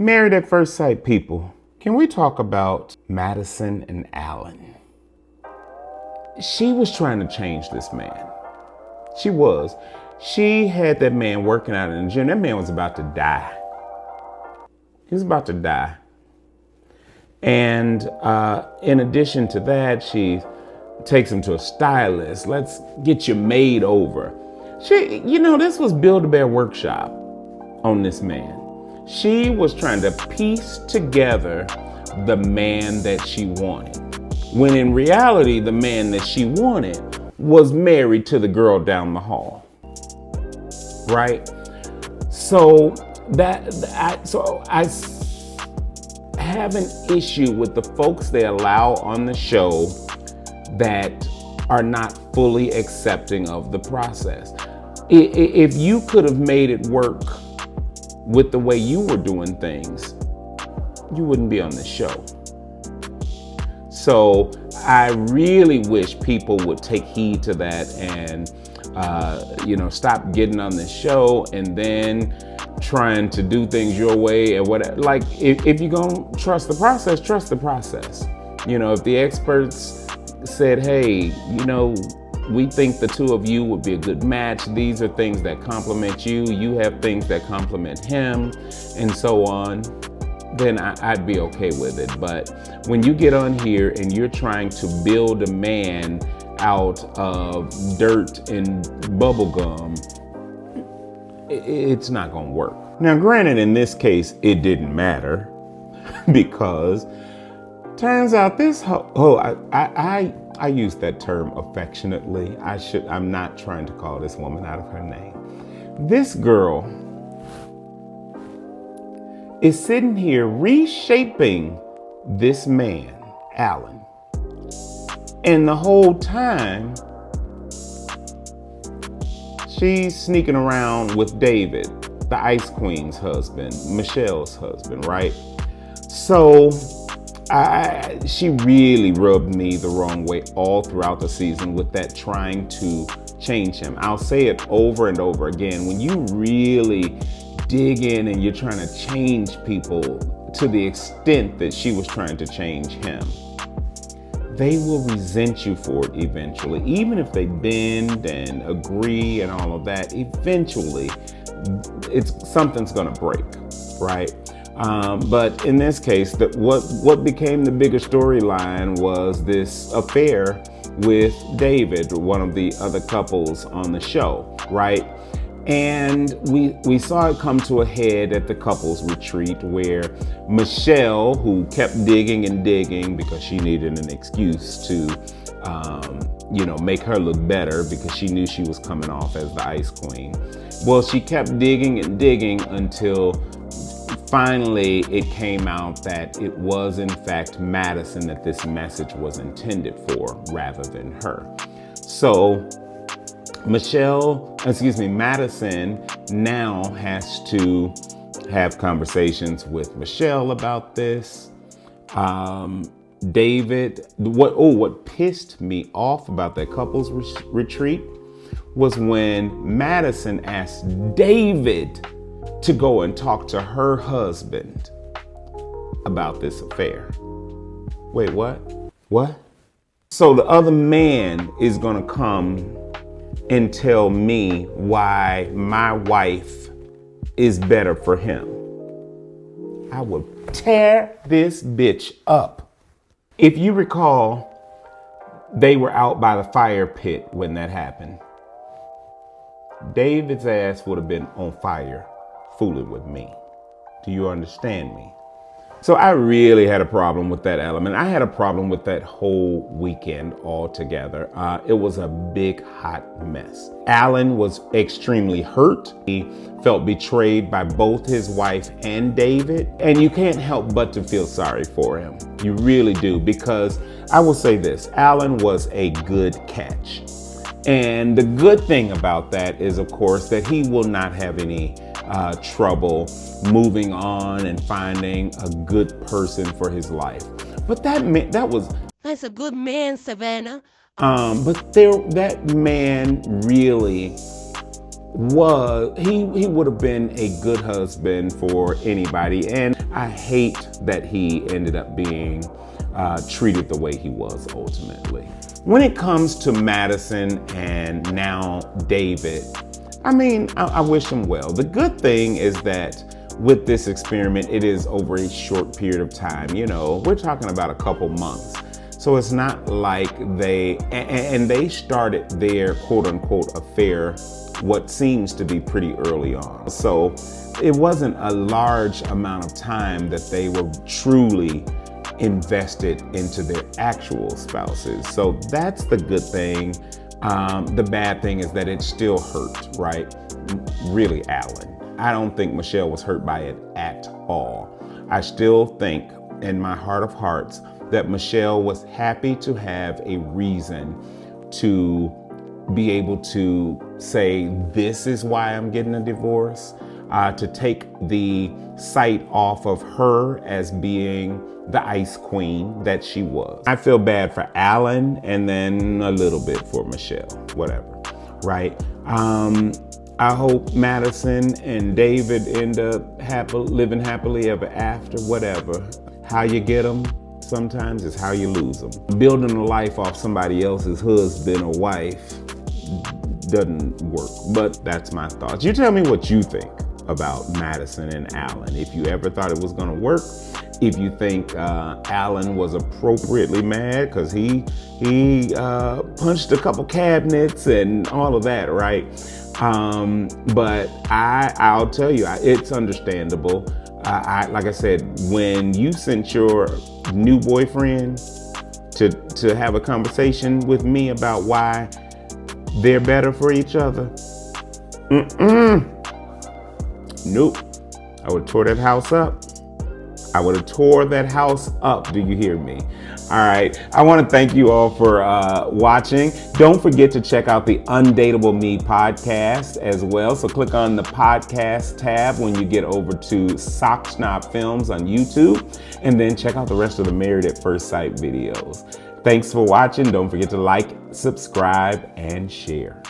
Married at First Sight people, can we talk about Madison and Alan? She was trying to change this man. She was. She had that man working out in the gym. That man was about to die. He was about to die. And in addition to that, she takes him to a stylist. Let's get you made over. This was Build-A-Bear workshop on this man. She was trying to piece together the man that she wanted, when in reality, the man that she wanted was married to the girl down the hall, right? So I have an issue with the folks they allow on the show that are not fully accepting of the process. If you could have made it work with the way you were doing things, you wouldn't be on the show. So I really wish people would take heed to that and, stop getting on the show and then trying to do things your way and whatever. Like, if you're going to trust the process, trust the process. If the experts said, hey, we think the two of you would be a good match. These are things that complement you. You have things that complement him, and so on. Then I'd be okay with it. But when you get on here and you're trying to build a man out of dirt and bubble gum, it's not going to work. Now, granted, in this case, it didn't matter because turns out this I use that term affectionately. I'm not trying to call this woman out of her name. This girl is sitting here reshaping this man, Alan. And the whole time, she's sneaking around with David, the Ice Queen's husband, Michelle's husband, right? So she really rubbed me the wrong way all throughout the season with that trying to change him. I'll say it over and over again. When you really dig in and you're trying to change people to the extent that she was trying to change him, they will resent you for it eventually. Even if they bend and agree and all of that, eventually something's gonna break, right? But in this case, what became the bigger storyline was this affair with David, one of the other couples on the show, right? And we saw it come to a head at the couples retreat where Michelle, who kept digging and digging because she needed an excuse to, make her look better because she knew she was coming off as the Ice Queen. Well, she kept digging and digging until finally it came out that it was in fact Madison that this message was intended for rather than her. So Madison now has to have conversations with Michelle about this. David, what pissed me off about that couples retreat was when Madison asked David to go and talk to her husband about this affair. Wait, what? What? So the other man is gonna come and tell me why my wife is better for him. I will tear this bitch up. If you recall, they were out by the fire pit when that happened. David's ass would have been on fire fooling with me. Do you understand me? So I really had a problem with that element. I had a problem with that whole weekend altogether. It was a big, hot mess. Alan was extremely hurt. He felt betrayed by both his wife and David. And you can't help but to feel sorry for him. You really do, because I will say this, Alan was a good catch. And the good thing about that is, of course, that he will not have any trouble moving on and finding a good person for his life. But that's a good man, Savannah. But that man really he would have been a good husband for anybody, and I hate that he ended up being treated the way he was ultimately. When it comes to Madison and now David, I mean, I wish him well. The good thing is that with this experiment, it is over a short period of time. You know, we're talking about a couple months. So it's not like they started their quote unquote affair what seems to be pretty early on. So it wasn't a large amount of time that they were truly invested into their actual spouses. So that's the good thing. The bad thing is that it still hurt, right? Really, Alan. I don't think Michelle was hurt by it at all. I still think in my heart of hearts that Michelle was happy to have a reason to be able to say, this is why I'm getting a divorce, to take the sight off of her as being the ice queen that she was. I feel bad for Alan and then a little bit for Michelle, whatever, right? I hope Madison and David end up living happily ever after, whatever. How you get them sometimes is how you lose them. Building a life off somebody else's husband or wife doesn't work, but that's my thoughts. You tell me what you think about Madison and Alan. If you ever thought it was gonna work, if you think Alan was appropriately mad because he punched a couple cabinets and all of that, right? But I'll tell you, it's understandable. Like I said, when you sent your new boyfriend to have a conversation with me about why they're better for each other, nope. I would have tore that house up. I would have tore that house up. Do you hear me? All right. I want to thank you all for watching. Don't forget to check out the Undateable Me podcast as well. So click on the podcast tab when you get over to Sock Snob Films on YouTube, and then check out the rest of the Married at First Sight videos. Thanks for watching. Don't forget to like, subscribe, and share.